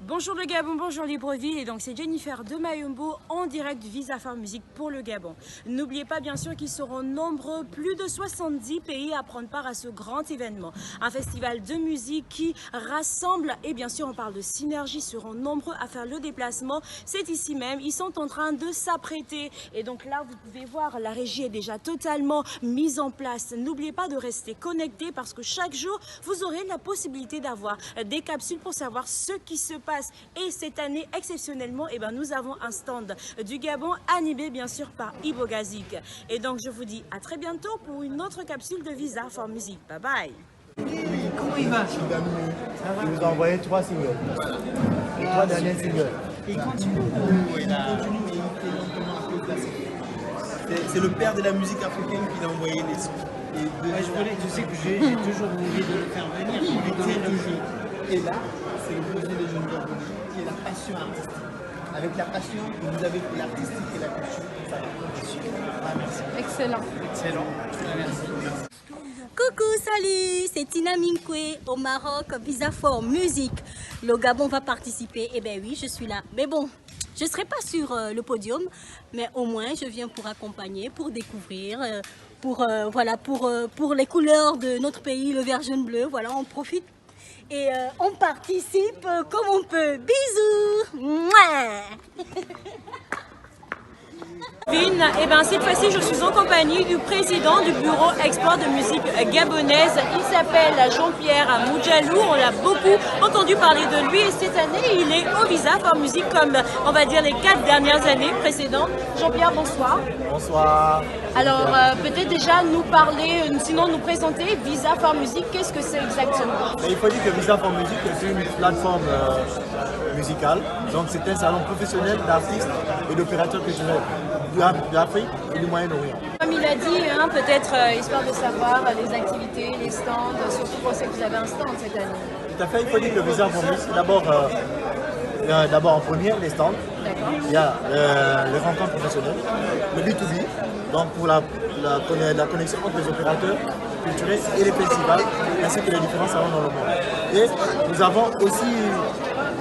Bonjour le Gabon, bonjour Libreville, et donc c'est Jennifer de Mayombo en direct du Visa for Music pour le Gabon. N'oubliez pas bien sûr qu'ils seront nombreux, plus de 70 pays à prendre part à ce grand événement. Un festival de musique qui rassemble, et bien sûr on parle de synergie, seront nombreux à faire le déplacement. C'est ici même, ils sont en train de s'apprêter, et donc là vous pouvez voir, la régie est déjà totalement mise en place. N'oubliez pas de rester connecté parce que chaque jour vous aurez la possibilité d'avoir des capsules pour savoir ce qui se passe. Et cette année, exceptionnellement, nous avons un stand du Gabon animé bien sûr par Ibo Gazik. Et donc je vous dis à très bientôt pour une autre capsule de Visa for Music. Bye bye. Comment il va? Il nous a envoyé 3 singles. Les 3 derniers singles. Il continue. C'est le père de la musique africaine qui l'a envoyé les sons. Je sais que j'ai toujours envie de le faire venir. Il était toujours. Et là, c'est le projet des jeunes Gabonais qui est la passion artistique. Avec la passion que vous avez pour l'artistique et la culture, ça va être super. Ah, merci. Excellent. Excellent. Merci. Coucou, salut, c'est Tina Minkwe au Maroc, Visa for Music. Le Gabon va participer. Eh bien oui, je suis là. Mais bon, je ne serai pas sur le podium, mais au moins je viens pour accompagner, pour découvrir, pour les couleurs de notre pays, le vert, jaune, bleu. Voilà, on profite et on participe comme on peut. Bisous. Mouah. Cette fois-ci, je suis en compagnie du président du bureau export de musique gabonaise. Il s'appelle Jean-Pierre Moudjalou. On a beaucoup entendu parler de lui et cette année, il est au Visa for Music comme, on va dire, les 4 dernières années précédentes. Jean-Pierre, bonsoir. Bonsoir. Alors, peut-être déjà nous parler, sinon nous présenter Visa for Music. Qu'est-ce que c'est exactement? Il faut dire que Visa for Music est une plateforme musicale. Donc c'est un salon professionnel d'artistes et d'opérateurs culturels d'Afrique et du Moyen-Orient. Comme il a dit, peut-être histoire de savoir les activités, les stands, surtout pour ceux que vous avez un stand cette année. Tout à fait, il faut dire que Visa for Music, d'abord en premier, les stands. Il y a les rencontres professionnelles, le B2B, donc pour la connexion entre les opérateurs culturels et les festivals, ainsi que les différents salons dans le monde. Et nous avons aussi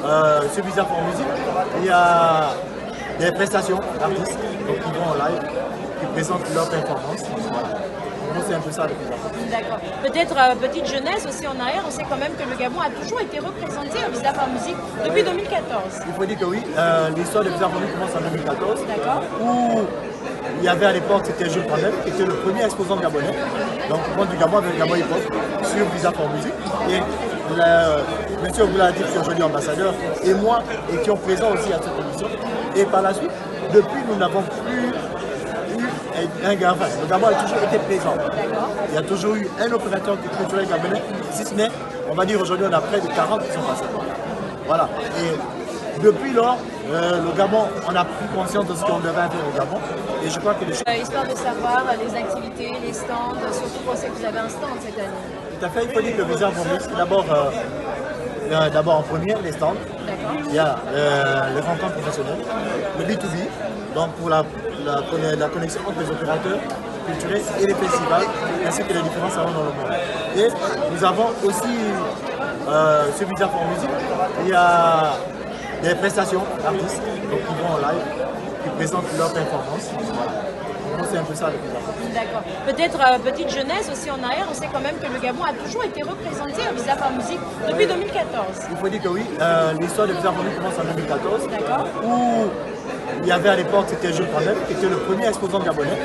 ce Visa for Music, il y a des prestations d'artistes qui vont en live, qui présentent leur performance. Voilà. Donc c'est un peu ça le Visa for Music. D'accord. Peut-être petite jeunesse aussi en arrière, on sait quand même que le Gabon a toujours été représenté au Visa for Music depuis 2014. Il faut dire que oui, l'histoire de Visa for Music commence en 2014. D'accord. Où il y avait à l'époque, c'était Jules Pramel, qui était le premier exposant gabonais. Donc, le monde du Gabon avec le Gabon Hip Hop sur Visa for Music. Et M. Ogoulatif, qui est aujourd'hui ambassadeur, et moi, et qui ont présent aussi à cette émission. Et par la suite, depuis, nous n'avons plus eu un Gabon. Le Gabon a toujours été présent. Il y a toujours eu un opérateur culturel gabonais, si ce n'est, on va dire aujourd'hui, on a près de 40 qui sont passés. Voilà. Et depuis lors, le Gabon, on a pris conscience de ce qu'on devait faire au Gabon. Et je crois que les choses... Histoire de savoir les activités, les stands, surtout pour ceux que vous avez un stand cette année. Tout à fait, il faut dire que le Visa for Music, d'abord en premier, les stands. Il y a les rencontres professionnelles, le B2B, donc pour la connexion entre les opérateurs culturels et les festivals, ainsi que les différents salons dans le monde. Et nous avons aussi ce Visa for Music, il y a des prestations d'artistes qui vont en live, qui présentent leur performance. Voilà. Donc c'est un peu ça le Visa for Music. D'accord. Peut-être petite jeunesse aussi en arrière, on sait quand même que le Gabon a toujours été représenté au Visa for Music depuis 2014. Il faut dire que oui, l'histoire de Visa for Music commence en 2014. D'accord. Où il y avait à l'époque, c'était Jules Pramel, qui était le premier exposant gabonais.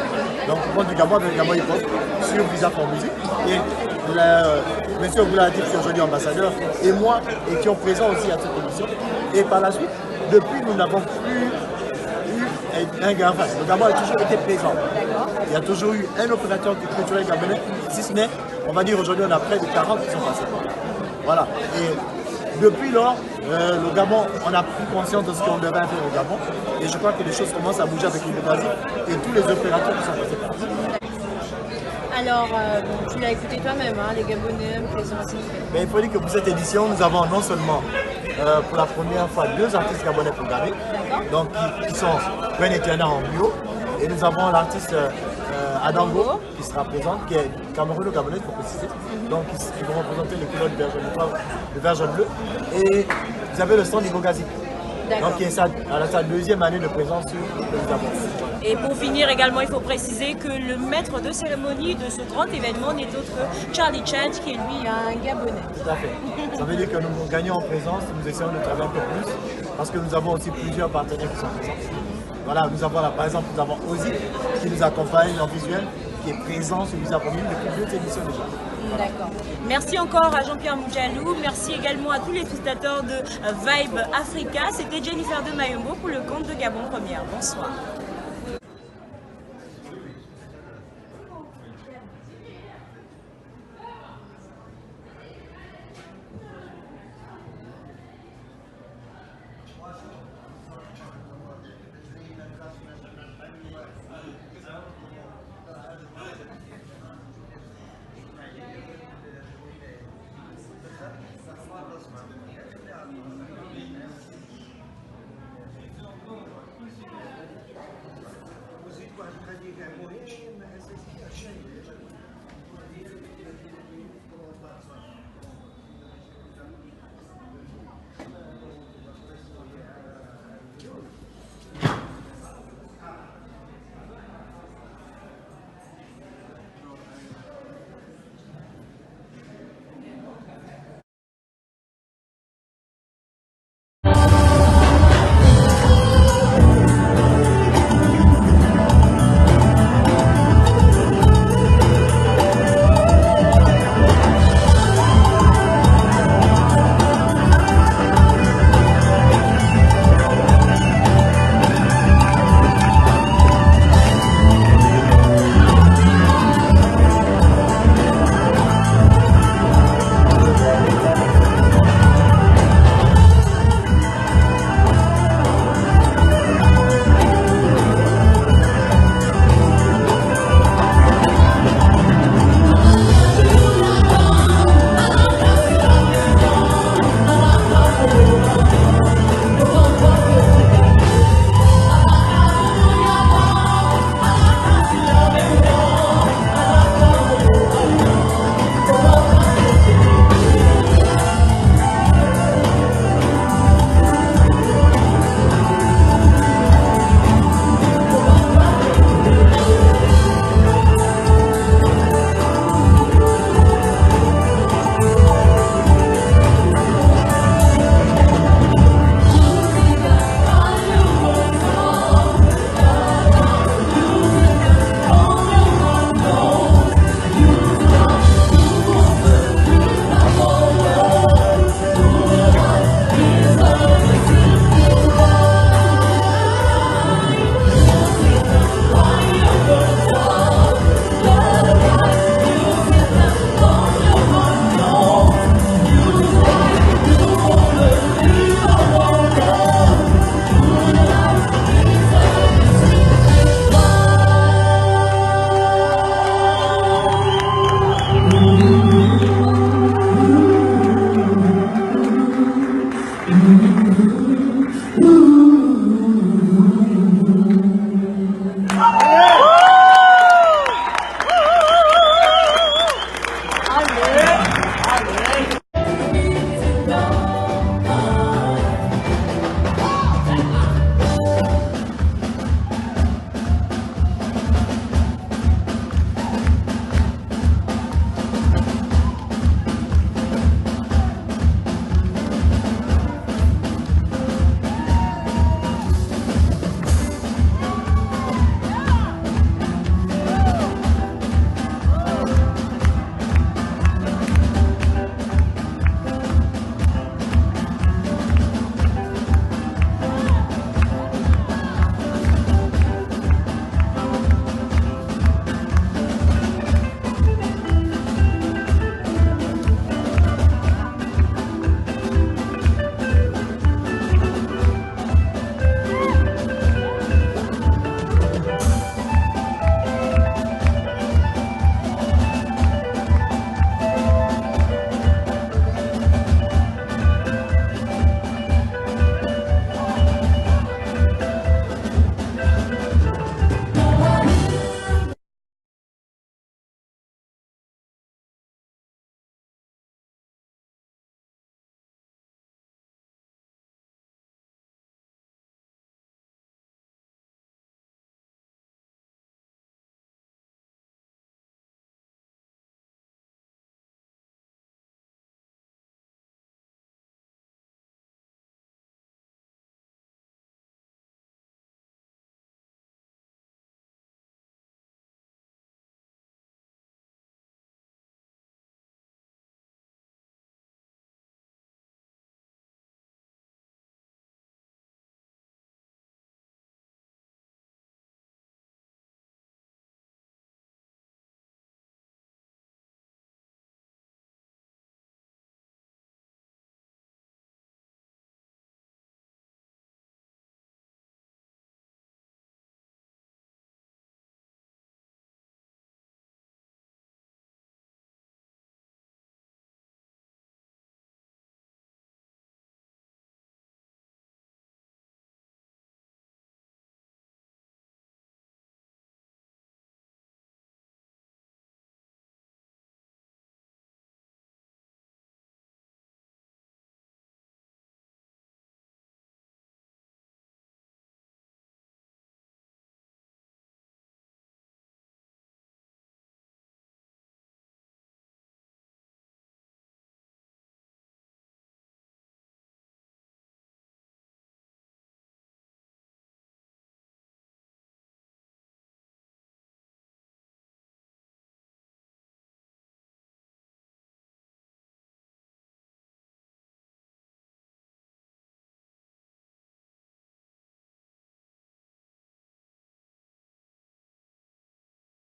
Donc le monde du Gabon avec le Gabon Hip Hop sur Visa for Music. Et M. Ogoulatif, qui est aujourd'hui ambassadeur, et moi, et qui ont présent aussi à cette émission. Et par la suite, depuis, nous n'avons plus eu un Gabon. Le Gabon a toujours été présent. Il y a toujours eu un opérateur culturel gabonais, si ce n'est, on va dire aujourd'hui, on a près de 40 qui sont passés. Voilà. Et depuis lors, le Gabon, on a pris conscience de ce qu'on devait faire au Gabon. Et je crois que les choses commencent à bouger avec le Brésil et tous les opérateurs qui sont passés par là. Alors, tu l'as écouté toi-même, les Gabonais, présents aussi. Mais il faut dire que pour cette édition, nous avons non seulement pour la première fois 2 artistes gabonais programmés, donc qui sont Ben et Tiana en bio, et nous avons l'artiste Adango qui sera présent, qui est camerouno-gabonaise pour préciser, donc qui vont représenter les couleurs du vert jaune bleu. Et vous avez le stand Ivogazi. D'accord. Donc, qui est sa 2e année de présence sur le Gabon. Voilà. Et pour finir également, il faut préciser que le maître de cérémonie de ce grand événement n'est autre que Charlie Chant, qui est lui un Gabonais. Tout à fait. Ça veut dire que nous gagnons en présence, nous essayons de travailler un peu plus, parce que nous avons aussi plusieurs partenaires qui sont présents. Voilà, nous avons là, par exemple, nous avons Ozzy qui nous accompagne en visuel, qui est présent sur Visa Formule depuis 2 éditions déjà. Voilà. D'accord. Merci encore à Jean-Pierre Moujalou. Merci également à tous les téléspectateurs de Vibe Africa. C'était Jennifer de Mayombo pour le compte de Gabon Première. Bonsoir.